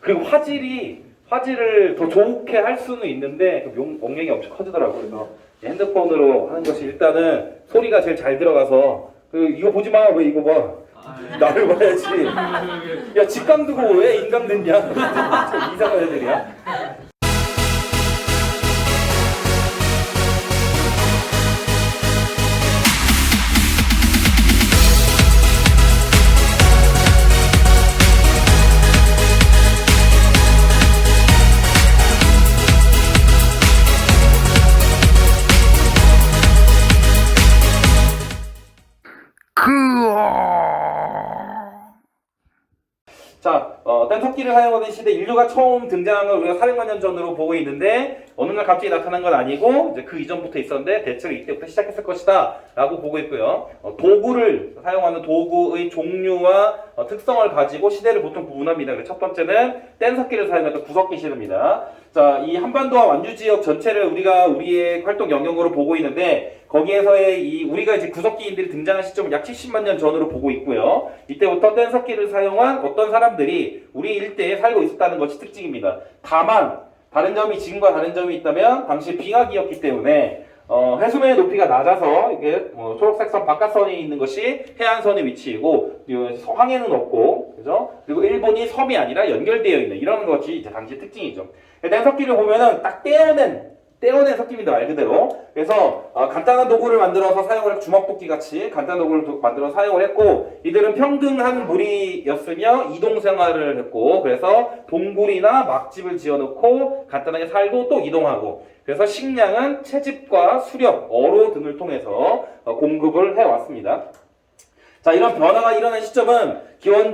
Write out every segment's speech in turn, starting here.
그리고 화질을 더 좋게 할 수는 있는데 용량이 엄청 커지더라고요. 그래서 핸드폰으로 하는 것이 일단은 소리가 제일 잘 들어가서 이거 보지 마. 왜 이거 봐. 나를 봐야지. 야 직강 두고 왜 인강 됐냐. 이상한 애들이야. 자, 뗀석기를 사용하던 시대 인류가 처음 등장한 걸 우리가 400만 년 전으로 보고 있는데 어느 날 갑자기 나타난 건 아니고 이제 그 이전부터 있었는데 대체로 이때부터 시작했을 것이다 라고 보고 있고요. 도구를 사용하는 도구의 종류와 특성을 가지고 시대를 보통 구분합니다. 첫 번째는 뗀석기를 사용했던 구석기 시대입니다. 자, 이 한반도와 완주 지역 전체를 우리가 우리의 활동 영역으로 보고 있는데 거기에서의 우리가 이제 구석기인들이 등장한 시점은 약 70만 년 전으로 보고 있고요. 이때부터 뗀석기를 사용한 어떤 사람들이 우리 일대에 살고 있었다는 것이 특징입니다. 다만 다른 점이 지금과 다른 점이 있다면 당시 빙하기였기 때문에 해수면의 높이가 낮아서 이게 초록색 선 바깥선이 있는 것이 해안선의 위치이고 서항에는 없고 그죠? 그리고 일본이 섬이 아니라 연결되어 있는 이런 것이 이제 당시 특징이죠. 뗀석기를 보면은 딱 떼어낸 석기입니다. 말 그대로. 그래서 간단한 도구를 만들어서 사용을 주먹도끼 같이 간단한 도구를 만들어 사용을 했고 이들은 평등한 무리였으며 이동 생활을 했고 그래서 동굴이나 막집을 지어놓고 간단하게 살고 또 이동하고 그래서 식량은 채집과 수렵, 어로 등을 통해서 공급을 해왔습니다. 자, 이런 변화가 일어난 시점은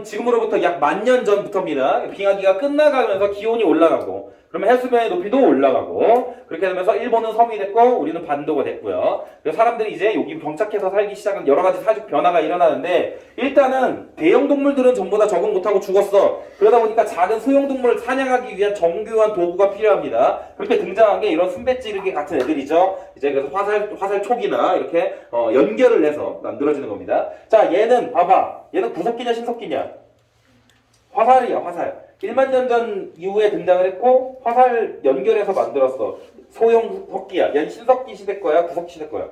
지금으로부터 약 10,000년 전부터입니다. 빙하기가 끝나가면서 기온이 올라가고 그러면 해수면의 높이도 올라가고 그렇게 되면서 일본은 섬이 됐고 우리는 반도가 됐고요. 그래서 사람들이 이제 여기 정착해서 살기 시작한 여러 가지 사회적 변화가 일어나는데 일단은 대형 동물들은 전부 다 적응 못하고 죽었어. 그러다 보니까 작은 소형 동물을 사냥하기 위한 정교한 도구가 필요합니다. 그렇게 등장한 게 이런 순배찌르기 같은 애들이죠. 이제 그래서 화살 촉이나 이렇게 연결을 해서 만들어지는 겁니다. 자, 얘는 봐봐. 얘는 구석기냐 신석기냐? 화살이야, 화살. 1만 년 전 이후에 등장을 했고 화살 연결해서 만들었어. 소형 석기야. 얘는 신석기 시대 거야, 구석기 시대 거야?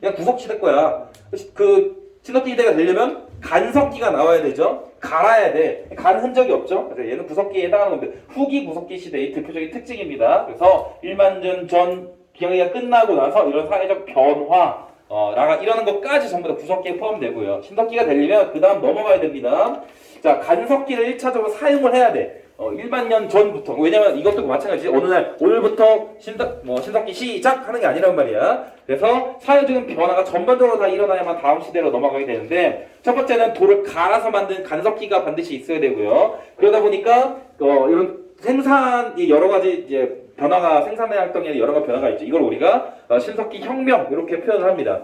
얘는 구석기 시대 거야. 신석기 시대가 되려면 간석기가 나와야 되죠. 갈아야 돼. 간 흔적이 없죠. 그래서 얘는 구석기에 해당하는 건데 후기 구석기 시대의 대표적인 특징입니다. 그래서 1만 년 전 빙하기가 끝나고 나서 이런 사회적 변화 라가 이러는 것까지 전부 다 구석기에 포함되고요. 신석기가 되려면 그 다음 넘어가야 됩니다. 자, 간석기를 1차적으로 사용을 해야 돼. 1만 년 전부터. 왜냐면 이것도 마찬가지지. 어느 날 오늘부터 신석기 시작하는 게 아니란 말이야. 그래서 사회적인 변화가 전반적으로 다 일어나야만 다음 시대로 넘어가게 되는데 첫 번째는 돌을 갈아서 만든 간석기가 반드시 있어야 되고요. 그러다 보니까 이런 생산이 여러 가지 이제 생산의 활동에 여러 가지 변화가 있죠. 이걸 우리가 신석기 혁명 이렇게 표현을 합니다.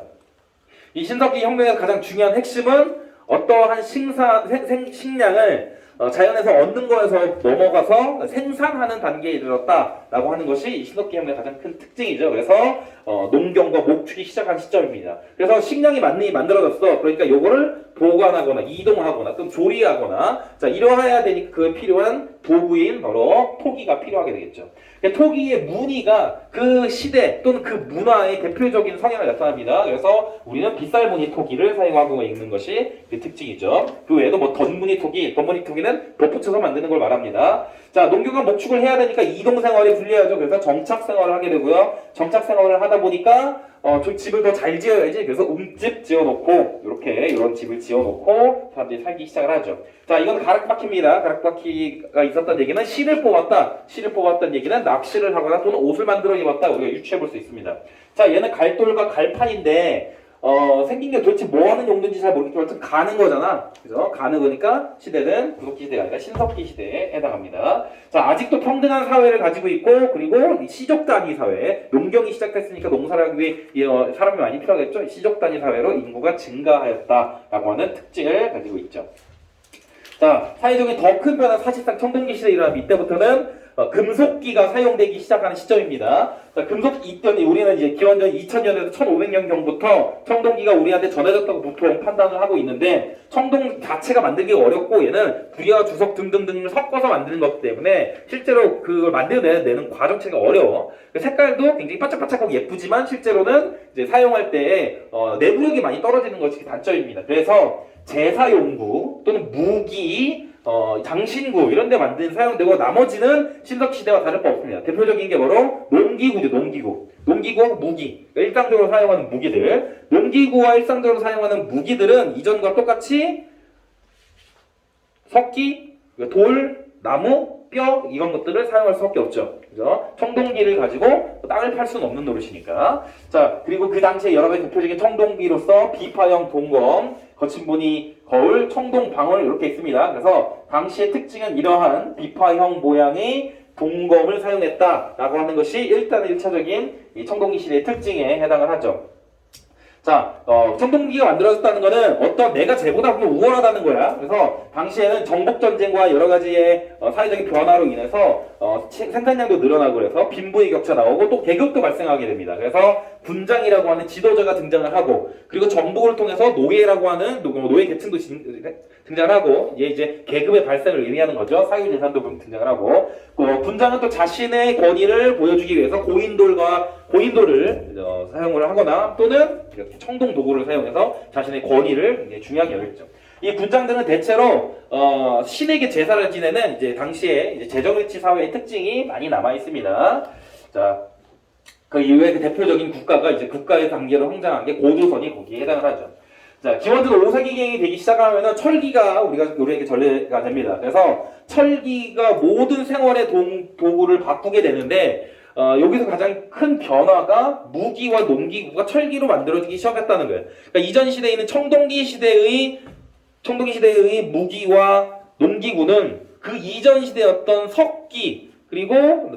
이 신석기 혁명의 가장 중요한 핵심은 어떠한 식량을 자연에서 얻는 거에서 넘어가서 생산하는 단계에 이르렀다라고 하는 것이 신석기 혁명의 가장 큰 특징이죠. 그래서 농경과 목축이 시작한 시점입니다. 그래서 식량이 많이 만들어졌어. 그러니까 요거를 보관하거나 이동하거나 또는 조리하거나 자 이러해야 되니까 그 필요한 도구인 바로 토기가 필요하게 되겠죠. 토기의 무늬가 그 시대 또는 그 문화의 대표적인 성향을 나타납니다. 그래서 우리는 빗살무늬 토기를 사용하고 있는 것이 그 특징이죠. 그 외에도 덧무늬 토기는 덧붙여서 만드는 걸 말합니다. 자, 농경과 목축을 해야 되니까 이동 생활이 불리하죠. 그래서 정착 생활을 하게 되고요. 정착 생활을 하다 보니까 집을 더 잘 지어야지. 그래서 움집 지어놓고 이런 집을 지어놓고 사람들이 살기 시작을 하죠. 자, 이건 가락바퀴입니다. 가락바퀴가 있었던 얘기는 실을 뽑았다. 실을 뽑았던 얘기는 낚시를 하거나 또는 옷을 만들어 입었다. 우리가 유추해 볼 수 있습니다. 자, 얘는 갈돌과 갈판인데 생긴 게 도대체 뭐 하는 용도인지 잘 모르겠지만 어쨌든 가는 거잖아. 그죠? 가는 거니까 시대는 구석기 시대가 아니라 신석기 시대에 해당합니다. 자, 아직도 평등한 사회를 가지고 있고 그리고 시족 단위 사회, 농경이 시작됐으니까 농사를 하기 위해 사람이 많이 필요하겠죠. 시족 단위 사회로 인구가 증가하였다라고 하는 특징을 가지고 있죠. 자, 사회적인 더 큰 변화 사실상 청동기 시대에 일어나면 이때부터는 금속기가 사용되기 시작하는 시점입니다. 자, 금속 있더니 우리는 이제 기원전 2000년에서 1500년 경부터 청동기가 우리한테 전해졌다고 보통 판단을 하고 있는데 청동 자체가 만들기가 어렵고 얘는 구리와 주석 등등등을 섞어서 만드는 거기 때문에 실제로 그걸 만들어내는 과정체가 어려워. 색깔도 굉장히 반짝반짝하고 예쁘지만 실제로는 이제 사용할 때 내부력이 많이 떨어지는 것이 단점입니다. 그래서 제사용구 또는 무기 장신구 이런 데 만든 사용되고 나머지는 신석시대와 다를 바 없습니다. 대표적인 게 바로 농기구죠. 농기구하고 무기. 그러니까 일상적으로 사용하는 무기들. 농기구와 일상적으로 사용하는 무기들은 이전과 똑같이 석기, 돌, 나무, 뼈 이런 것들을 사용할 수밖에 없죠. 그죠? 청동기를 가지고 땅을 팔 수는 없는 노릇이니까. 자, 그리고 그 당시에 여러 가지 대표적인 청동기로서 비파형 동검, 거친 무늬 거울, 청동 방울 이렇게 있습니다. 그래서 당시의 특징은 이러한 비파형 모양의 동검을 사용했다라고 하는 것이 일단은 1차적인 이 청동기 시대의 특징에 해당을 하죠. 자, 청동기가 만들어졌다는 것은 어떤 내가 쟤보다 우월하다는 거야. 그래서 당시에는 정복전쟁과 여러 가지의 사회적인 변화로 인해서 생산량도 늘어나고 그래서 빈부의 격차 나오고 또 계급도 발생하게 됩니다. 그래서 군장이라고 하는 지도자가 등장을 하고 그리고 정복을 통해서 노예라고 하는 노예 계층도 등장을 하고 이제 계급의 발생을 의미하는 거죠. 사유재산도 등장을 하고 군장은 또 자신의 권위를 보여주기 위해서 고인돌을 사용을 하거나 또는 이렇게 청동 도구를 사용해서 자신의 권위를 중요하게 여겼죠. 이 군장들은 대체로 신에게 제사를 지내는 이제 당시에 이제 제정일치 사회의 특징이 많이 남아 있습니다. 자, 그 이후에 그 대표적인 국가가 이제 국가의 단계로 성장한 게 고조선이 거기에 해당을 하죠. 자, 기원전 5세기경이 되기 시작하면은 철기가 우리에게 전례가 됩니다. 그래서 철기가 모든 생활의 도구를 바꾸게 되는데 여기서 가장 큰 변화가 무기와 농기구가 철기로 만들어지기 시작했다는 거예요. 그러니까 이전 시대에 있는 청동기 시대의 무기와 농기구는 그 이전 시대의 어떤 석기 그리고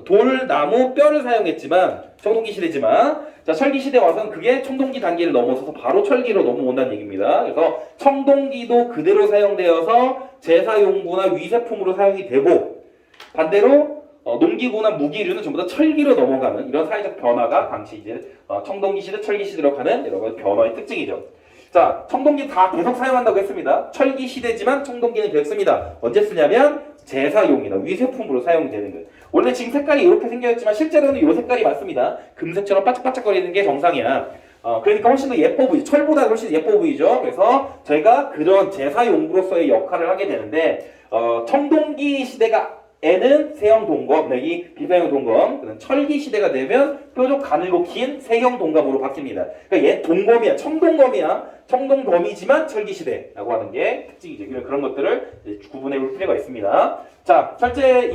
돌, 나무, 뼈를 사용했지만 청동기 시대지만 자, 철기 시대에 와서는 그게 청동기 단계를 넘어서서 바로 철기로 넘어온다는 얘기입니다. 그래서 청동기도 그대로 사용되어서 제사용구나 위세품으로 사용이 되고 반대로 농기구나 무기류는 전부 다 철기로 넘어가는 이런 사회적 변화가 당시 이제 청동기 시대, 철기 시대로 가는 여러 가지 변화의 특징이죠. 자, 청동기 다 계속 사용한다고 했습니다. 철기 시대지만 청동기는 계속 씁니다. 언제 쓰냐면 제사용이나 위세품으로 사용되는 거예요. 원래 지금 색깔이 이렇게 생겼지만 실제로는 이 색깔이 맞습니다. 금색처럼 반짝반짝거리는 게 정상이야. 그러니까 훨씬 더 예뻐 보이죠. 철보다 훨씬 예뻐 보이죠. 그래서 저희가 그런 제사용구로서의 역할을 하게 되는데 청동기 시대에는 세형 동검, 이 비파형 동검, 철기 시대가 되면 뾰족 가늘고 긴 세형 동검으로 바뀝니다. 그러니까 얘 동검이야, 청동검이지만 철기 시대라고 하는 게 특징이죠. 그런 것들을 구분해 볼 필요가 있습니다. 자, 실제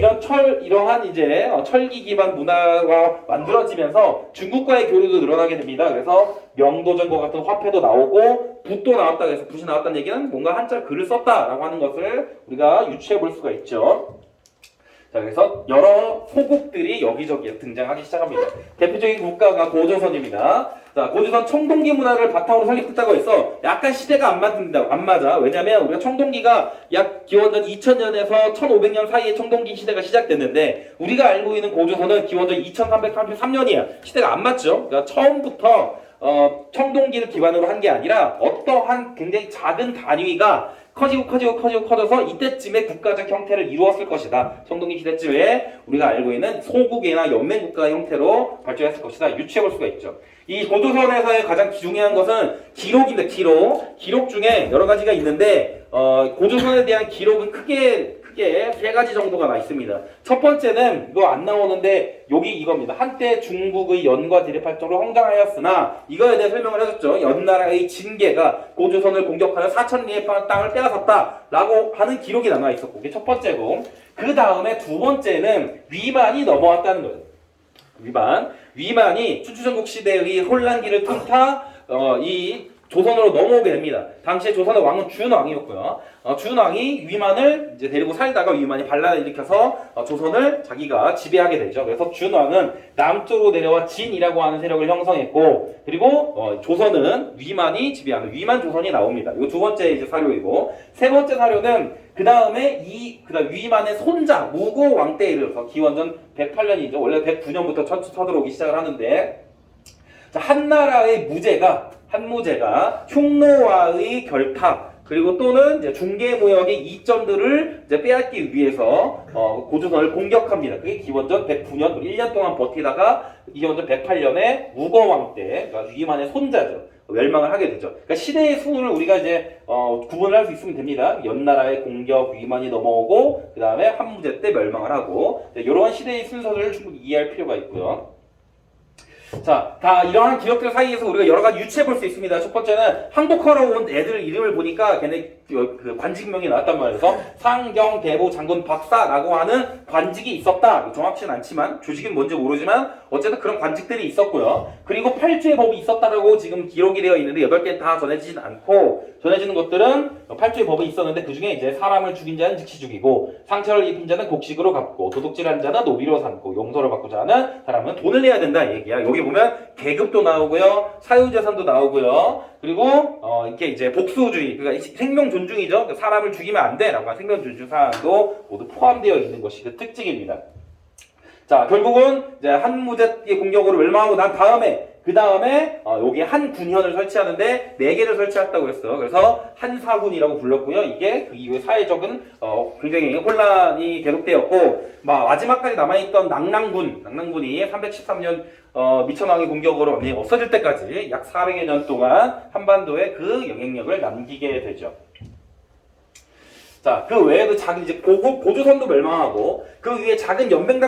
이러한 이제 철기 기반 문화가 만들어지면서 중국과의 교류도 늘어나게 됩니다. 그래서 명도전과 같은 화폐도 나오고 붓도 나왔다 그래서 붓이 나왔다는 얘기는 뭔가 한자 글을 썼다라고 하는 것을 우리가 유추해 볼 수가 있죠. 자, 그래서 여러 소국들이 여기저기 등장하기 시작합니다. 대표적인 국가가 고조선입니다. 자, 고조선 청동기 문화를 바탕으로 설립했다고 해서 약간 시대가 안 맞아. 왜냐면 우리가 청동기가 약 기원전 2000년에서 1500년 사이에 청동기 시대가 시작됐는데 우리가 알고 있는 고조선은 기원전 2333년이야. 시대가 안 맞죠? 그러니까 처음부터 청동기를 기반으로 한 게 아니라 어떠한 굉장히 작은 단위가 커져서 이때쯤에 국가적 형태를 이루었을 것이다. 청동기 시대쯤에 우리가 알고 있는 소국이나 연맹국가 형태로 발전했을 것이다. 유추해볼 수가 있죠. 이 고조선에서의 가장 중요한 것은 기록입니다. 기록 중에 여러 가지가 있는데 고조선에 대한 기록은 크게 세 가지 정도가 나 있습니다. 첫 번째는 이거 안 나오는데 여기 이겁니다. 한때 중국의 연과 지리팔도로 성장하였으나 이거에 대해 설명을 해줬죠. 연나라의 진계가 고조선을 공격하여 4,000리의 땅을 빼앗았다 라고 하는 기록이 남아 있었고 이게 첫 번째고 그 다음에 두 번째는 위만이 넘어왔다는 거예요. 위만이 춘추전국 시대의 혼란기를 틈타 이 조선으로 넘어오게 됩니다. 당시에 조선의 왕은 준왕이었고요. 준왕이 위만을 이제 데리고 살다가 위만이 반란을 일으켜서 조선을 자기가 지배하게 되죠. 그래서 준왕은 남쪽으로 내려와 진이라고 하는 세력을 형성했고, 그리고 조선은 위만이 지배하는 위만 조선이 나옵니다. 이거 두 번째 이제 사료이고, 세 번째 사료는 그 다음에 그다음 위만의 손자 무고 왕 때에 이르러서 기원전 108년이죠. 원래 109년부터 쳐들어오기 시작을 하는데, 자, 한무제가 흉노와의 결탁, 그리고 또는 이제 중개무역의 이점들을 이제 빼앗기 위해서 고조선을 공격합니다. 그게 기원전 109년, 1년 동안 버티다가 기원전 108년에 무거왕 때, 그러니까 위만의 손자죠. 멸망을 하게 되죠. 그러니까 시대의 순을 우리가 이제 구분을 할 수 있으면 됩니다. 연나라의 공격, 위만이 넘어오고, 그 다음에 한무제 때 멸망을 하고, 이러한 시대의 순서를 충분히 이해할 필요가 있고요. 자, 다 이러한 기록들 사이에서 우리가 여러 가지 유추해 볼 수 있습니다. 첫 번째는 항복하러 온 애들 이름을 보니까 걔네 그 관직명이 나왔단 말이에요. 그래서 상경, 대보, 장군, 박사라고 하는 관직이 있었다. 정확치는 않지만, 조직은 뭔지 모르지만 어쨌든 그런 관직들이 있었고요. 그리고 8주의 법이 있었다라고 지금 기록이 되어 있는데 8개는 다 전해지진 않고, 전해지는 것들은 8주의 법이 있었는데 그 중에 이제 사람을 죽인 자는 즉시 죽이고, 상처를 입힌 자는 곡식으로 갚고, 도둑질한 자는 노비로 삼고, 용서를 받고자 하는 사람은 돈을 내야 된다 얘기야. 여기 보면 계급도 나오고요, 사유재산도 나오고요, 그리고 이렇게 이제 복수주의, 그러니까 생명 존중이죠. 사람을 죽이면 안 돼라고 하는 생명 존중 사항도 모두 포함되어 있는 것이 그 특징입니다. 자, 결국은 이제 한무제의 공격으로 멸망하고 난 다음에 그 다음에 여기에 한 군현을 설치하는데 4개를 설치했다고 했어요. 그래서 한사군이라고 불렀고요. 이게 그 이후에 사회적인 굉장히 혼란이 계속되었고, 마지막까지 남아있던 낙랑군이 313년 미천왕의 공격으로 없어질 때까지 약 400여 년 동안 한반도에 그 영향력을 남기게 되죠. 자, 그 외에도 작은 이제 고조선도 멸망하고, 그 위에 작은 연맹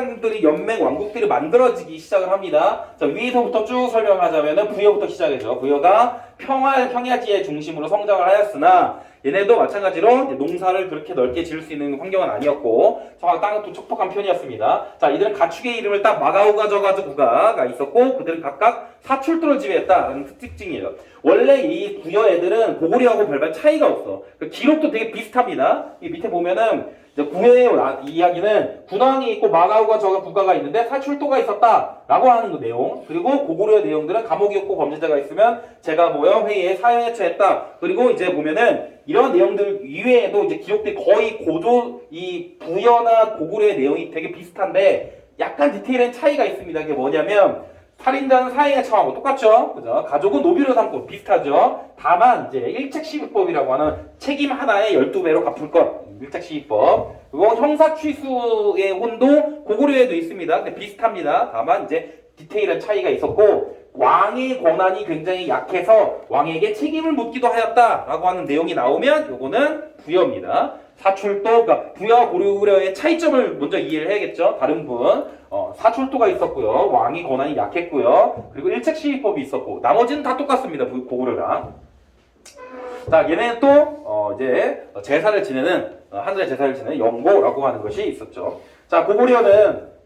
왕국들이 만들어지기 시작을 합니다. 자, 위에서부터 쭉 설명하자면은 부여부터 시작해죠. 부여가 평야지의 중심으로 성장을 하였으나, 얘네도 마찬가지로 농사를 그렇게 넓게 지을 수 있는 환경은 아니었고, 땅은 또 척박한 편이었습니다. 자, 이들은 가축의 이름을 딱 마가우가저가구가가 있었고, 그들은 각각 사출도를 지배했다는 특징이에요. 원래 이 부여 애들은 고구려하고 별반 차이가 없어. 기록도 되게 비슷합니다. 이 밑에 보면은 부여의 이야기는 군왕이 있고 마가우가저가구가가 있는데 사출도가 있었다라고 하는 그 내용. 그리고 고구려의 내용들은 감옥이었고 범죄자가 있으면 제가 모여 회의에 사형에 처했다. 그리고 이제 보면은 이런 내용들 이외에도 이제 기록들이 거의 이 부여나 고구려의 내용이 되게 비슷한데 약간 디테일한 차이가 있습니다. 그게 뭐냐면, 살인자는 사형에 처하고 똑같죠? 그죠? 가족은 노비로 삼고 비슷하죠? 다만 이제 일책시비법이라고 하는 책임 하나에 12배로 갚을 것, 일책시비법. 그리고 형사 취수의 혼도 고구려에도 있습니다. 근데 비슷합니다. 다만 이제 디테일한 차이가 있었고, 왕의 권한이 굉장히 약해서 왕에게 책임을 묻기도 하였다라고 하는 내용이 나오면 요거는 부여입니다. 사출도, 그러니까 부여와 고구려의 차이점을 먼저 이해를 해야겠죠. 다른 분. 사출도가 있었고요. 왕이 권한이 약했고요. 그리고 일책시비법이 있었고, 나머지는 다 똑같습니다. 고구려랑. 자, 얘네는 또 이제 제사를 지내는 하늘의 제사를 지내는 영고라고 하는 것이 있었죠. 자, 고구려는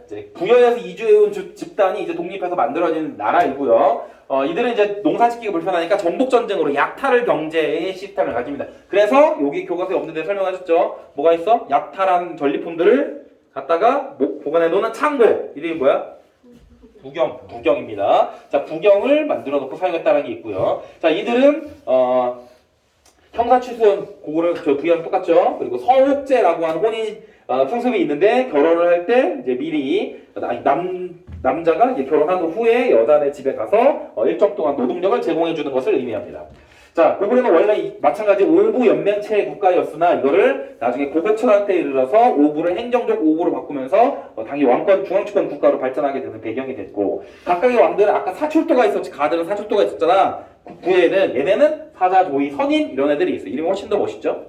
이제 부여에서 이주해온 집단이 이제 독립해서 만들어진 나라이고요. 이들은 이제 농사짓기가 불편하니까 전복전쟁으로 약탈을 경제의 시스템을 가집니다. 그래서 여기 교과서에 없는데 설명하셨죠? 뭐가 있어? 약탈한 전리품들을 갖다가 보관해 놓는 창고. 이름이 뭐야? 부경입니다. 자, 부경을 만들어 놓고 사용했다는 게 있고요. 자, 이들은 형사취수는 고구려 부여랑 똑같죠. 그리고 서옥제라고 하는 혼인 풍습이 있는데, 결혼을 할 때 이제 미리 남자가 이제 결혼한 후에 여자네 집에 가서 일정 동안 노동력을 제공해 주는 것을 의미합니다. 자, 고구려는 원래 마찬가지 오부 연맹체 국가였으나 이거를 나중에 고백천왕 때 이르러서 오부를 행정적 오부로 바꾸면서 당연히 왕권 중앙주권 국가로 발전하게 되는 배경이 됐고, 각각의 왕들은 아까 사출도가 있었지, 가들은 사출도가 있었잖아. 부여에는 얘네는 사자, 조이, 선인 이런 애들이 있어. 이름이 훨씬 더 멋있죠.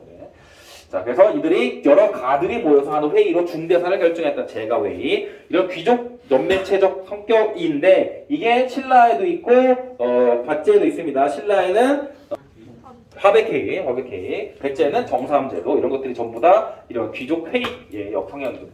자, 그래서 이들이 여러 가들이 모여서 하는 회의로 중대사를 결정했던 제가회의. 이런 귀족 연맹체적 성격인데, 이게 신라에도 있고 밭제에도 있습니다. 신라에는 화백회의, 백제는 정사함제도, 이런 것들이 전부 다 이런 귀족 회의의 성향입니다.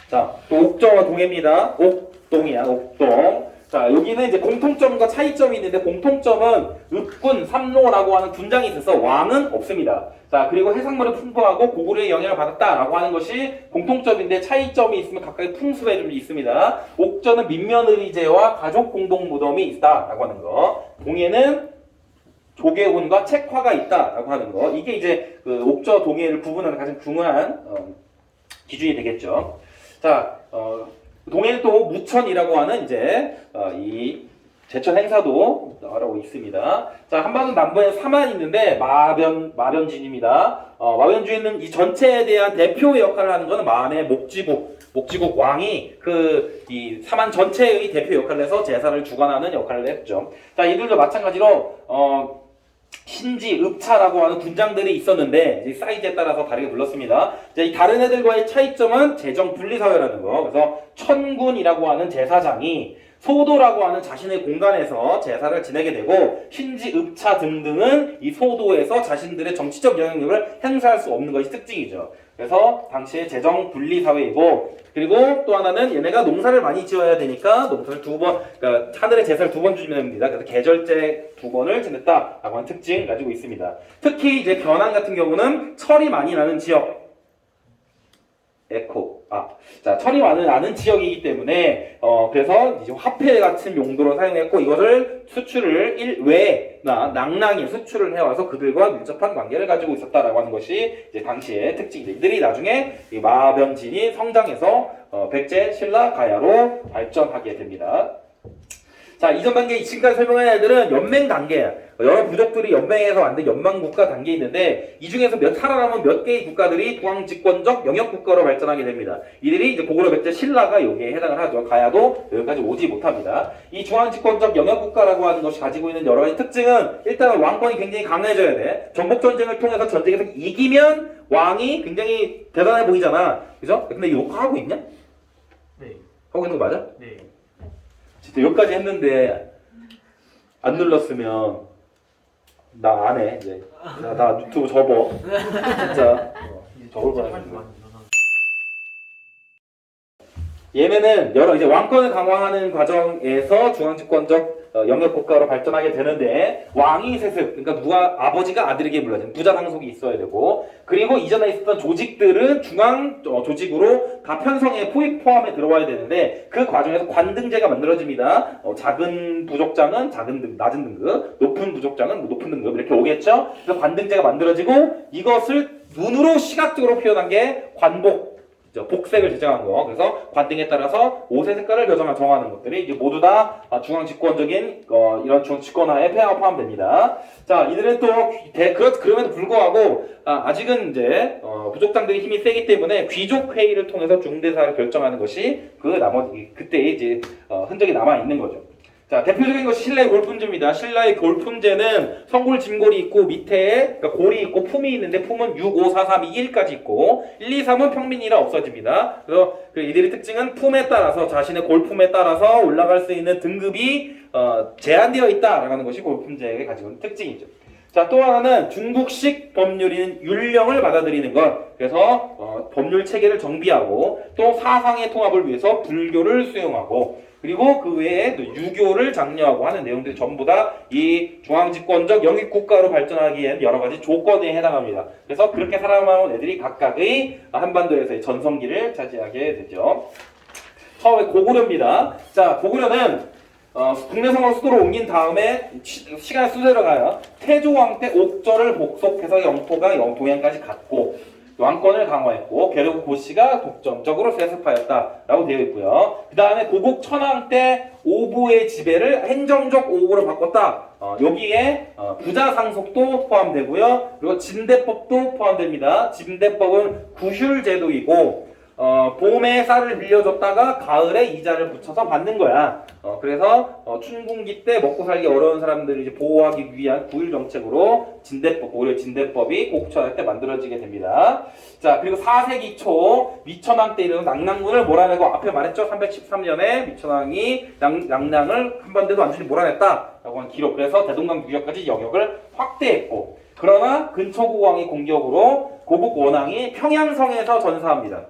자, 또 옥정와 동해입니다. 옥동이야, 옥동. 자, 여기는 이제 공통점과 차이점이 있는데 공통점은 읍군, 삼로라고 하는 군장이 있어서 왕은 없습니다. 자, 그리고 해산물이 풍부하고 고구려의 영향을 받았다라고 하는 것이 공통점인데 차이점이 있으면 각각의 풍습에 좀 있습니다. 옥저는 민면의리제와 가족 공동 무덤이 있다라고 하는 거. 동해는 조계훈과 책화가 있다라고 하는 거. 이게 이제 그 옥저 동해를 구분하는 가장 중요한 기준이 되겠죠. 자, 동해는 또 무천이라고 하는 이제 이 제천 행사도 나라고 있습니다. 자, 한반도 남부에 사만이 있는데 마변진입니다. 마변진은 이 전체에 대한 대표 역할을 하는 것은 만의 목지국 왕이 이 사만 전체의 대표 역할을 해서 제사를 주관하는 역할을 했죠. 자, 이들도 마찬가지로 신지, 읍차라고 하는 군장들이 있었는데 사이즈에 따라서 다르게 불렀습니다. 이 다른 애들과의 차이점은 재정 분리사회라는 거. 그래서 천군이라고 하는 제사장이 소도라고 하는 자신의 공간에서 제사를 지내게 되고 신지, 읍차 등등은 이 소도에서 자신들의 정치적 영향력을 행사할 수 없는 것이 특징이죠. 그래서 당시의 재정 분리 사회이고, 그리고 또 하나는 얘네가 농사를 많이 지어야 되니까 농사를 그러니까 하늘의 제사를 2번 주면 됩니다. 그래서 계절제 2번을 지냈다라고 하는 특징 가지고 있습니다. 특히 이제 변환 같은 경우는 철이 많이 나는 지역, 자, 철이 많이 나는 지역이기 때문에 그래서 이제 화폐 같은 용도로 사용했고, 이것을 수출을 외나 낭랑에 수출을 해와서 그들과 밀접한 관계를 가지고 있었다라고 하는 것이 이제 당시의 특징이죠. 이들이 나중에 이 마변진이 성장해서 백제, 신라, 가야로 발전하게 됩니다. 자, 이전 단계 지금까지 설명한 애들은 연맹 단계야. 여러 부족들이 연맹해서 만든 연방국가 단계에 있는데 이 중에서 살아남은 몇 개의 국가들이 중앙집권적 영역국가로 발전하게 됩니다. 이들이 이제 고구려, 백제, 신라가 여기에 해당을 하죠. 가야도 여기까지 오지 못합니다. 이 중앙집권적 영역국가라고 하는 것이 가지고 있는 여러 가지 특징은 일단은 왕권이 굉장히 강해져야 돼. 정복전쟁을 통해서 전쟁에서 이기면 왕이 굉장히 대단해 보이잖아. 그죠? 근데 이거 하고 있냐? 네. 하고 있는 거 맞아? 네. 진짜 여기까지 했는데 안 눌렀으면 나 안 해 이제. 나 유튜브 접어. 진짜 접을 거야. 얘네는 여러 이제 왕권을 강화하는 과정에서 중앙집권적 영역 국가로 발전하게 되는데 왕이 세습, 그러니까 누가 아버지가 아들에게 물려진 부자 상속이 있어야 되고, 그리고 이전에 있었던 조직들은 중앙 조직으로 다 편성에 포함에 들어와야 되는데 그 과정에서 관등제가 만들어집니다. 작은 부족장은 낮은 등급, 높은 부족장은 높은 등급 이렇게 오겠죠. 그래서 관등제가 만들어지고 이것을 눈으로 시각적으로 표현한 게 관복. 복색을 제정한 거. 그래서 관등에 따라서 옷의 색깔을 정하는 것들이 이제 모두 다 중앙 집권적인 이런 중앙 집권하에 포함됩니다. 자, 이들은 또 그럼에도 불구하고 아직은 이제 부족장들의 힘이 세기 때문에 귀족 회의를 통해서 중대사를 결정하는 것이 그때 이제 흔적이 남아 있는 거죠. 자, 대표적인 것이 신라의 골품제입니다. 신라의 골품제는 성골, 짐골이 있고 밑에 그러니까 골이 있고 품이 있는데 품은 6, 5, 4, 3, 2, 1까지 있고 1, 2, 3은 평민이라 없어집니다. 그래서 이들의 특징은 품에 따라서 자신의 골품에 따라서 올라갈 수 있는 등급이 제한되어 있다라는 것이 골품제가 가지고 있는 특징이죠. 자, 또 하나는 중국식 법률인 율령을 받아들이는 것. 그래서 법률 체계를 정비하고 또 사상의 통합을 위해서 불교를 수용하고 그리고 그 외에 유교를 장려하고 하는 내용들이 전부 다 이 중앙집권적 영익국가로 발전하기엔 여러 가지 조건에 해당합니다. 그래서 그렇게 살아남은 애들이 각각의 한반도에서의 전성기를 차지하게 되죠. 처음에 고구려입니다. 자, 고구려는 국내성을 수도로 옮긴 다음에 시간의 수세로 가요. 태조왕 때 옥저를 복속해서 영토가 동해안까지 갔고 왕권을 강화했고 결국 고씨가 독점적으로 세습하였다라고 되어 있고요. 그 다음에 고국 천황 때 오보의 지배를 행정적 오보로 바꿨다. 여기에 부자 상속도 포함되고요. 그리고 진대법도 포함됩니다. 진대법은 구휼제도이고 봄에 쌀을 빌려줬다가 가을에 이자를 붙여서 받는 거야. 그래서 춘궁기 때 먹고 살기 어려운 사람들을 이제 보호하기 위한 구휼 정책으로 고구려 진대법이 고국천황 때 만들어지게 됩니다. 자, 그리고 4세기 초 미천왕 때 이르는 낙랑군을 몰아내고 앞에 말했죠. 313년에 미천왕이 낙랑을 한 번도 완전히 몰아냈다라고 한 기록. 그래서 대동강 유역까지 영역을 확대했고, 그러나 근초국왕의 공격으로 고국 원왕이 평양성에서 전사합니다.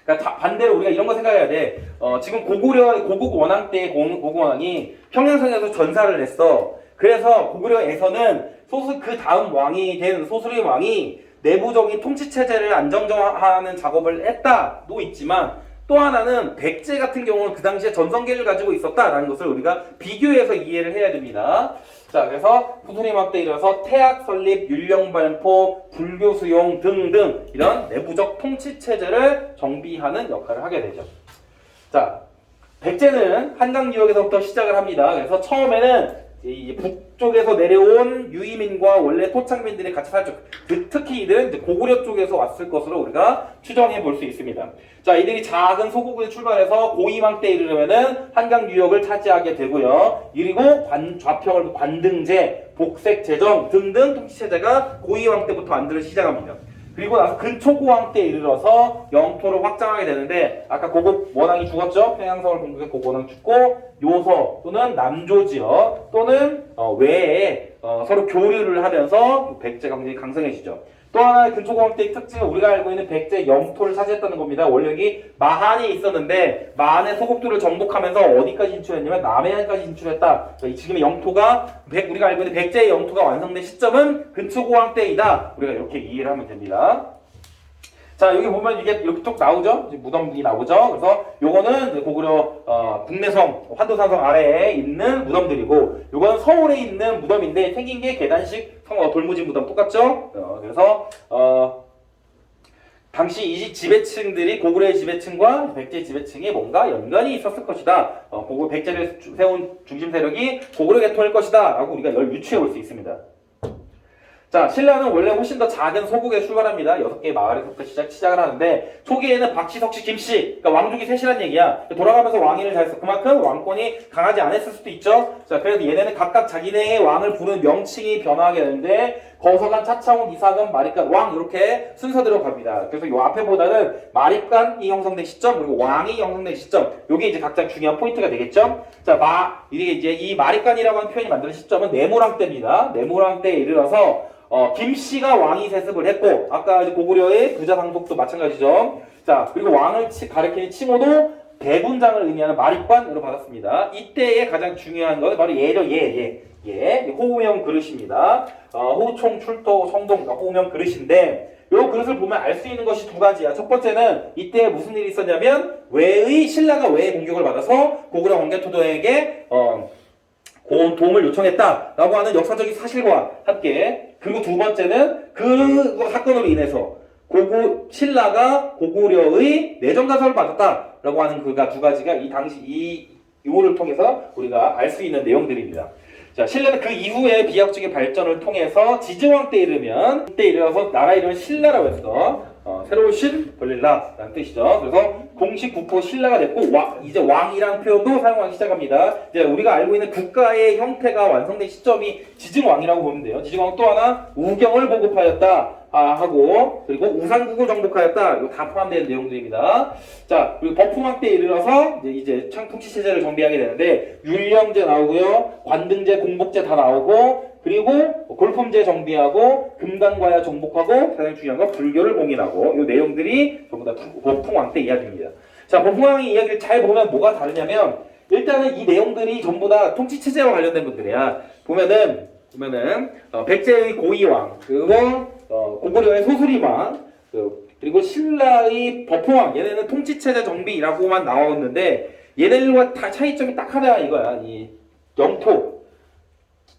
그러니까 반대로 우리가 이런 거 생각해야 돼. 지금 고구려 고국 원왕 때 고국 원왕이 평양성에서 전사를 했어. 그래서 고구려에서는 그 다음 왕이 된 소수리 왕이 내부적인 통치 체제를 안정화하는 작업을 했다도 있지만, 또 하나는 백제 같은 경우는 그 당시에 전성기를 가지고 있었다라는 것을 우리가 비교해서 이해를 해야 됩니다. 자, 그래서 소수리왕 때 이어서 태학 설립, 율령 발포, 불교 수용 등등 이런 내부적 통치 체제를 정비하는 역할을 하게 되죠. 자, 백제는 한강 유역에서부터 시작을 합니다. 그래서 처음에는 이 북쪽에서 내려온 유이민과 원래 토착민들이 같이 살죠. 특히 이들은 이제 고구려 쪽에서 왔을 것으로 우리가 추정해 볼 수 있습니다. 자, 이들이 작은 소국에서 출발해서 고이망 때 이르려면은 한강 유역을 차지하게 되고요. 그리고 좌평을 관등제, 복색제정 등등 통치체제가 고이왕 때부터 만들기 시작합니다. 그리고 나서 근초고왕 때 이르러서 영토를 확장하게 되는데, 아까 고국 원왕이 죽었죠? 평양성을 공격해 고국 원왕 죽고 요서 또는 남조 지역 또는 외에 서로 교류를 하면서 백제가 굉장히 강성해지죠. 또 하나의 근초고왕 때의 특징은 우리가 알고 있는 백제 영토를 차지했다는 겁니다. 원래 여기 마한이 있었는데 마한의 소국들을 정복하면서 어디까지 진출했냐면 남해안까지 진출했다. 지금의 영토가 우리가 알고 있는 백제의 영토가 완성된 시점은 근초고왕 때이다. 우리가 이렇게 이해를 하면 됩니다. 자, 여기 보면 이게 이렇게 쭉 나오죠? 무덤이 나오죠? 그래서 요거는 고구려 국내성, 환도산성 아래에 있는 무덤들이고, 요거는 서울에 있는 무덤인데 생긴 게 계단식 돌무진 무덤 똑같죠? 그래서 당시 이 지배층들이 고구려의 지배층과 백제 지배층이 뭔가 연관이 있었을 것이다. 백제를 세운 중심 세력이 고구려 계통일 것이다. 라고 우리가 이걸 유추해 볼 수 있습니다. 자, 신라는 원래 훨씬 더 작은 소국에 출발합니다. 6개의 마을에서부터 시작을 하는데, 초기에는 박씨, 석씨, 김씨, 그러니까 왕족이 셋이란 얘기야. 돌아가면서 왕위를 잘했어. 그만큼 왕권이 강하지 않았을 수도 있죠. 자, 그래서 얘네는 각각 자기네의 왕을 부르는 명칭이 변화하게 되는데, 거서관, 차차원, 이사금, 마립간, 왕 이렇게 순서대로 갑니다. 그래서 요 앞에보다는 마립간이 형성된 시점, 그리고 왕이 형성된 시점, 요게 이제 각자 중요한 포인트가 되겠죠. 자, 이게 이제 이 마립간이라고 하는 표현이 만드는 시점은 내무랑 때입니다. 내무랑 때에 이르러서 김씨가 왕위 세습을 했고, 아까 이제 고구려의 부자 상속도 마찬가지죠. 자, 그리고 왕을 가리키는 칭호도 대군장을 의미하는 마립관으로 받았습니다. 이때의 가장 중요한 것은 바로 호우명 그릇입니다. 호총, 출토, 성동, 호우명 그릇인데, 이 그릇을 보면 알 수 있는 것이 두 가지야. 첫 번째는 이때 무슨 일이 있었냐면, 신라가 외의 공격을 받아서 고구려 왕개토도에게 도움을 요청했다라고 하는 역사적인 사실과 함께, 그리고 두 번째는 그 사건으로 인해서 신라가 고구려의 내정 가설을 받았다라고 하는 두 가지가 이 당시 이 요를 통해서 우리가 알 수 있는 내용들입니다. 자, 신라는 그 이후에 비약적인 발전을 통해서 지증왕 때 이르면, 그때 이르러서 나라 이름을 신라라고 했어. 새로운 신 벌릴라라는 뜻이죠. 그래서 공식 국호 신라가 됐고, 이제 왕이라는 표현도 사용하기 시작합니다. 이제 우리가 알고 있는 국가의 형태가 완성된 시점이 지증왕이라고 보면 돼요. 지증왕 또 하나 우경을 보급하였다 하고, 그리고 우산국을 정복하였다. 이거 다 포함되는 내용들입니다. 자, 그리고 법흥왕 때 이르러서 이제 통치 체제를 정비하게 되는데, 율령제 나오고요, 관등제, 공복제 다 나오고, 그리고 골품제 정비하고, 금강과야 정복하고, 가장 중요한 건 불교를 공인하고, 이 내용들이 전부 다 법흥왕 때 이야기입니다. 자, 법흥왕의 이야기를 잘 보면 뭐가 다르냐면, 일단은 이 내용들이 전부 다 통치 체제와 관련된 것들이야. 보면은 백제의 고이왕, 그리고 고구려의 소수리왕, 그리고 신라의 법흥왕, 얘네는 통치체제 정비라고만 나왔는데, 얘네들과 다 차이점이 딱 하나 이거야. 이 영토,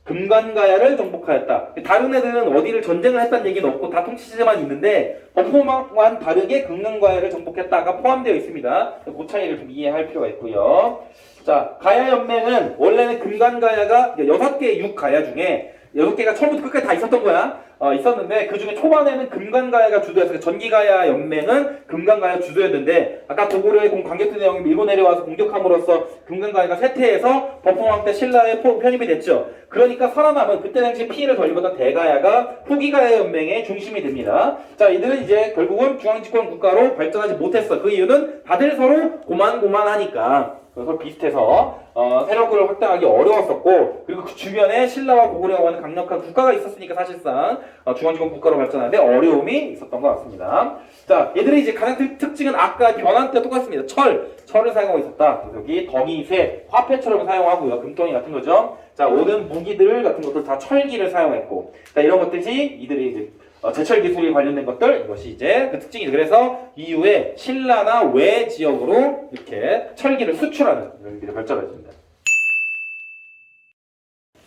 금관가야를 정복하였다. 다른 애들은 어디를 전쟁을 했다는 얘기는 없고 다 통치체제만 있는데, 법흥왕과는 다르게 금강가야를 정복했다가 포함되어 있습니다. 그 차이를 좀 이해할 필요가 있고요. 자, 가야연맹은 원래는 금관가야가 6개의 6가야 중에 6개가 처음부터 끝까지 다 있었던 거야. 있었는데 그 중에 초반에는 금강가야가 주도였어요. 전기가야 연맹은 금강가야 주도였는데, 아까 고구려의 관객들 내용이 밀고 내려와서 공격함으로써 금강가야가 쇠퇴해서 법흥왕 때 신라에 편입이 됐죠. 그러니까 살아남은 그때 당시 피해를 덜 입었던 대가야가 후기가야 연맹의 중심이 됩니다. 자, 이들은 이제 결국은 중앙집권 국가로 발전하지 못했어. 그 이유는 다들 서로 고만고만하니까. 그래서 비슷해서 세력을 확장하기 어려웠었고, 그리고 그 주변에 신라와 고구려가 하는 강력한 국가가 있었으니까 사실상 중앙지권 국가로 발전하는데 어려움이 있었던 것 같습니다. 자, 얘들의 이제 가장 특징은 아까 변환 때 똑같습니다. 철을 사용하고 있었다. 그래서 여기 덩이, 새, 화폐처럼 사용하고요. 금덩이 같은 거죠. 자, 모든 무기들 같은 것들 다 철기를 사용했고, 자, 이런 것들이 이들이 이제 제철 기술이 관련된 것들, 이것이 이제 그 특징이죠. 그래서 이후에 신라나 외 지역으로 이렇게 철기를 수출하는 이런 일이 발전했습니다.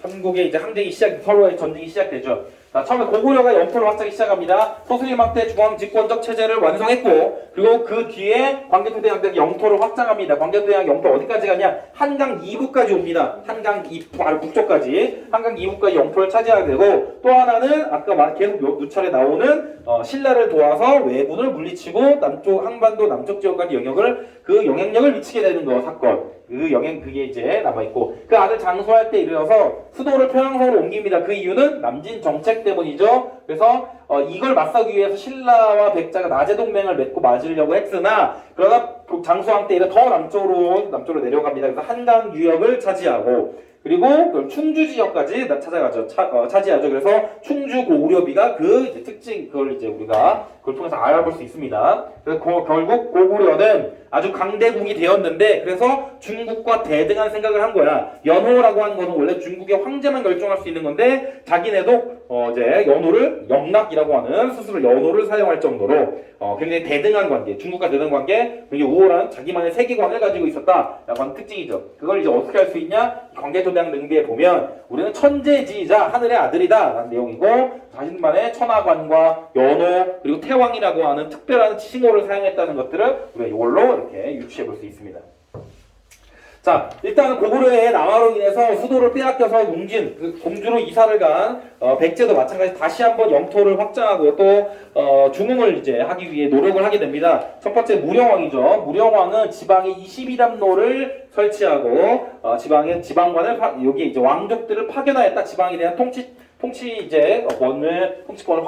삼국의 이제 항쟁이 서로의 전쟁이 시작되죠. 자, 처음에 고구려가 영토를 확장하기 시작합니다. 소수림왕 때 중앙집권적 체제를 완성했고, 그리고 그 뒤에 광개토대왕 때 영토를 확장합니다. 광개토대왕 영토 어디까지 가냐? 한강 이부까지 옵니다. 한강 이부, 바로 북쪽까지. 한강 이부까지 영토를 차지하게 되고, 또 하나는 아까 계속 누차례 나오는 신라를 도와서 왜군을 물리치고 남쪽 한반도 남쪽 지역까지 영향력을 미치게 되는 거 사건. 그게 이제 남아있고, 그 아들 장수할 때 이르러서 수도를 평양성으로 옮깁니다. 그 이유는 남진 정책 때문이죠. 그래서 이걸 맞서기 위해서 신라와 백자가 나제 동맹을 맺고 맞으려고 했으나, 그러다 장수왕 때 이래 더 남쪽으로 내려갑니다. 그래서 한강 유역을 차지하고, 그리고 충주 지역까지 차지하죠. 그래서 충주 고구려비가 그 이제 특징, 그걸 통해서 알아볼 수 있습니다. 그래서 결국 고구려는 아주 강대국이 되었는데, 그래서 중국과 대등한 생각을 한 거야. 연호라고 하는 것은 원래 중국의 황제만 결정할 수 있는 건데, 자기네도 이제 연호를 영락이라고 하는 스스로 연호를 사용할 정도로 굉장히 대등한 관계, 중국과 대등한 관계, 굉장히 우월한 자기만의 세계관을 가지고 있었다라고 하는 특징이죠. 그걸 이제 어떻게 할 수 있냐? 광개토대왕 능비에 보면 우리는 천재지이자 하늘의 아들이다 라는 내용이고, 자신만의 천하관과 연호 그리고 태왕이라고 하는 특별한 칭호를 사용했다는 것들을 우리가 이걸로 이렇게 유추해 볼 수 있습니다. 자, 일단 고구려의 남하로 인해서 수도를 빼앗겨서 웅진, 공주로 이사를 간 백제도 마찬가지 다시 한번 영토를 확장하고 또 중흥을 이제 하기 위해 노력을 하게 됩니다. 첫 번째 무령왕이죠. 무령왕은 지방에 22담로를 설치하고 지방관을 여기 이제 왕족들을 파견하였다. 지방에 대한 통치권을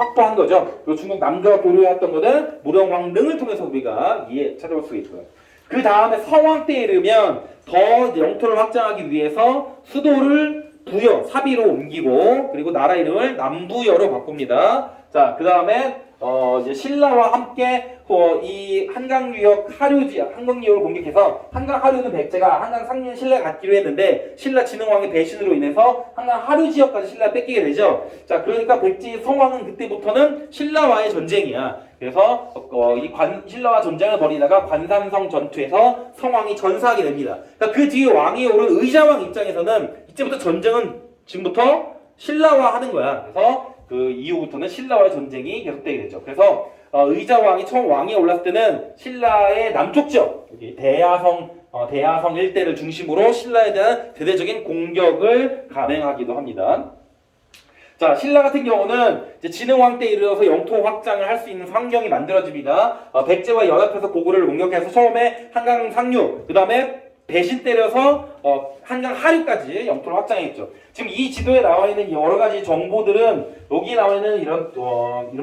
확보한 거죠. 그리고 중국 남조와 교류했던 것은 무령왕릉을 통해서 우리가 찾아볼 수 있고요. 그 다음에 성왕 때에 이르면 더 영토를 확장하기 위해서 수도를 사비로 옮기고, 그리고 나라 이름을 남부여로 바꿉니다. 자, 그 다음에 이제 신라와 함께 이 한강유역을 공격해서, 한강 하류는 백제가 한강 상류는 신라가 갖기로 했는데, 신라 진흥왕의 배신으로 인해서 한강 하류 지역까지 신라가 뺏기게 되죠. 자, 그러니까 백제 성왕은 그때부터는 신라와의 전쟁이야. 그래서 신라와 전쟁을 벌이다가 관산성 전투에서 성왕이 전사하게 됩니다. 그러니까 그 뒤에 왕이 오른 의자왕 입장에서는 이제부터 전쟁은 지금부터 신라와 하는 거야. 그래서 그 이후부터는 신라와의 전쟁이 계속되게 되죠. 그래서 의자왕이 처음 왕위에 올랐을 때는 신라의 남쪽 지역, 여기 대야성 일대를 중심으로 신라에 대한 대대적인 공격을 감행하기도 합니다. 자, 신라 같은 경우는 이제 진흥왕 때 이르러서 영토 확장을 할 수 있는 환경이 만들어집니다. 백제와 연합해서 고구려를 공격해서 처음에 한강 상류, 그 다음에 배신 때려서 한강 하류까지 영토를 확장했죠. 지금 이 지도에 나와 있는 여러 가지 정보들은, 여기 나와 있는 이런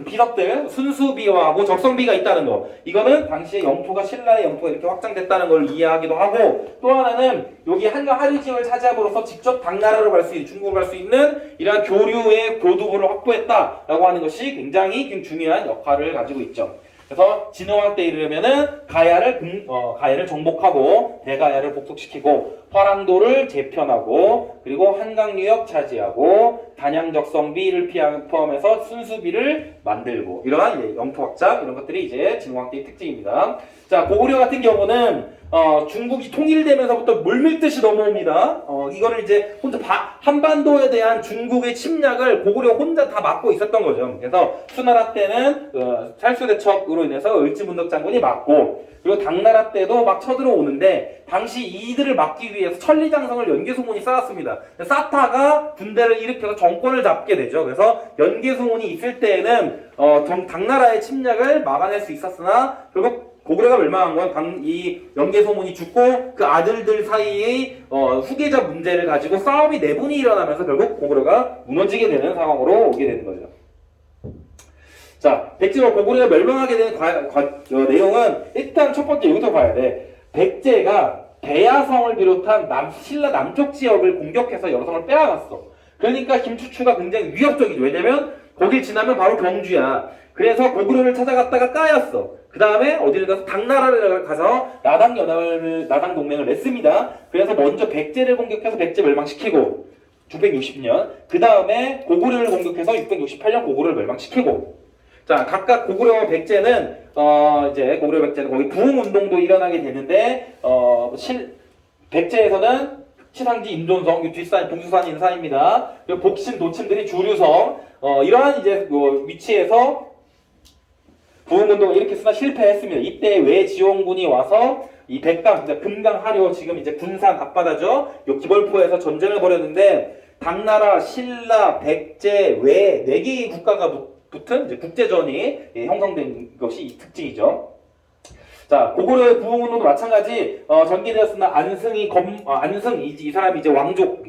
비석들, 순수비하고 적성비가 있다는 거. 이거는 당시에 신라의 영토가 이렇게 확장됐다는 걸 이해하기도 하고, 또 하나는 여기 한강 하류 지역을 차지함으로써 직접 당나라로 중국으로 갈 수 있는 이러한 교두보를 확보했다라고 하는 것이 굉장히 중요한 역할을 가지고 있죠. 그래서 진흥왕 때 이르면은 가야를 정복하고 대가야를 복속시키고, 화랑도를 재편하고, 그리고 한강유역 차지하고, 단양적성비를 포함해서 순수비를 만들고, 이러한 영토 확장, 이런 것들이 이제 진흥왕 때의 특징입니다. 자, 고구려 같은 경우는 중국이 통일되면서부터 물밀듯이 넘어옵니다. 이거를 이제 혼자 한반도에 대한 중국의 침략을 고구려 혼자 다 막고 있었던 거죠. 그래서 수나라 때는 살수대첩으로 인해서 을지문덕 장군이 막고, 그리고 당나라 때도 막 쳐들어오는데, 당시 이들을 막기 위해서 천리장성을 연개소문이 쌓았습니다. 쌓다가 군대를 일으켜서 정권을 잡게 되죠. 그래서 연개소문이 있을 때에는 당나라의 침략을 막아낼 수 있었으나, 결국 고구려가 멸망한 건 이 연개소문이 죽고 그 아들들 사이의 후계자 문제를 가지고 싸움이 내분이 일어나면서 결국 고구려가 무너지게 되는 상황으로 오게 되는 거죠. 자, 백제와 고구려가 멸망하게 되는 내용은 일단 첫 번째 여기서 봐야 돼. 백제가 대야성을 비롯한 신라 남쪽 지역을 공격해서 여러 성을 빼앗았어. 그러니까 김추추가 굉장히 위협적이죠. 왜냐면 거길 지나면 바로 경주야. 그래서 고구려를 찾아갔다가 까였어. 그 다음에 어디를 가서 당나라를 가서 나당 동맹을 냈습니다. 그래서 먼저 백제를 공격해서 백제 멸망시키고 960년. 그 다음에 고구려를 공격해서 668년 고구려를 멸망시키고. 자, 각각 고구려와 백제는 이제 고구려 백제는 거기 부흥 운동도 일어나게 되는데 백제에서는 치상지 임존성, 이 뒷산 봉수산 인산입니다. 그리고 복신 도친들이 주류성. 이러한 이제 위치에서 부흥운동을 일으켰으나 실패했습니다. 이때 외지원군이 와서 이 백강, 그러니까 금강 하류 지금 이제 군산 앞바다죠. 요 기벌포에서 전쟁을 벌였는데 당나라, 신라, 백제, 외 네 개의 국가가 붙은 이제 국제전이 형성된 것이 이 특징이죠. 자, 고구려의 부흥운동도 마찬가지 전개되었으나 안승 이 사람이 이제 왕족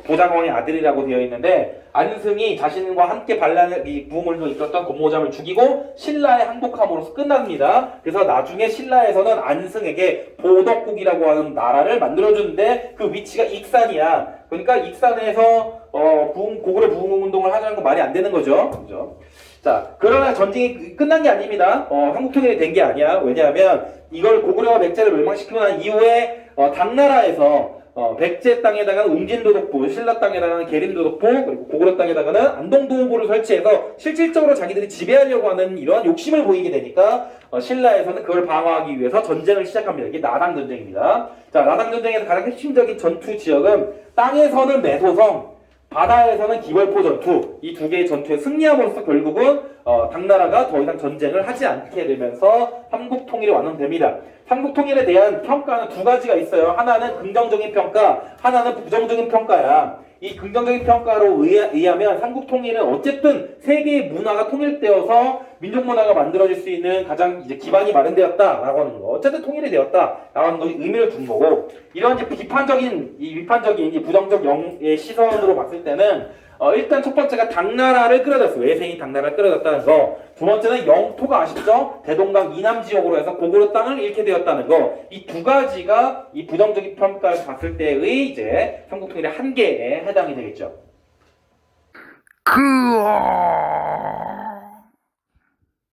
보장왕의 아들이라고 되어 있는데 안승이 자신과 함께 이 부흥운동을 이끌었던 권모잠을 죽이고 신라에 항복함으로써 끝납니다. 그래서 나중에 신라에서는 안승에게 보덕국이라고 하는 나라를 만들어주는데 그 위치가 익산이야. 그러니까 익산에서 고구려 부흥운동을 하자는 거 말이 안 되는 거죠. 그죠? 자, 그러나 전쟁이 끝난 게 아닙니다. 한국 통일이 된 게 아니야. 왜냐하면 이걸 고구려와 백제를 멸망시키고 난 이후에 당나라에서 백제 땅에다가는 웅진도독부, 신라 땅에다가는 계림도독부, 그리고 고구려 땅에다가는 안동도호부를 설치해서 실질적으로 자기들이 지배하려고 하는 이러한 욕심을 보이게 되니까 신라에서는 그걸 방어하기 위해서 전쟁을 시작합니다. 이게 나당전쟁입니다. 자, 나당전쟁에서 가장 핵심적인 전투 지역은 땅에서는 매소성, 바다에서는 기벌포 전투, 이 두 개의 전투에 승리함으로써 결국은 당나라가 더 이상 전쟁을 하지 않게 되면서 삼국 통일이 완성됩니다. 삼국 통일에 대한 평가는 두 가지가 있어요. 하나는 긍정적인 평가, 하나는 부정적인 평가야. 이 긍정적인 평가로 의하면 삼국 통일은 어쨌든 세계의 문화가 통일되어서 민족 문화가 만들어질 수 있는 가장 이제 기반이 마련되었다라고 하는 거. 어쨌든 통일이 되었다라고 하는 것이 의미를 둔 거고, 이런 이제 위판적인 부정적 영의 시선으로 봤을 때는 일단 첫 번째가 당나라를 끌어들였어. 외세인 당나라를 끌어들였다는 거. 두 번째는 영토가 아쉽죠? 대동강 이남 지역으로 해서 고구려 땅을 잃게 되었다는 거. 이 두 가지가 이 부정적인 평가를 봤을 때의 이제 삼국 통일의 한계에 해당이 되겠죠.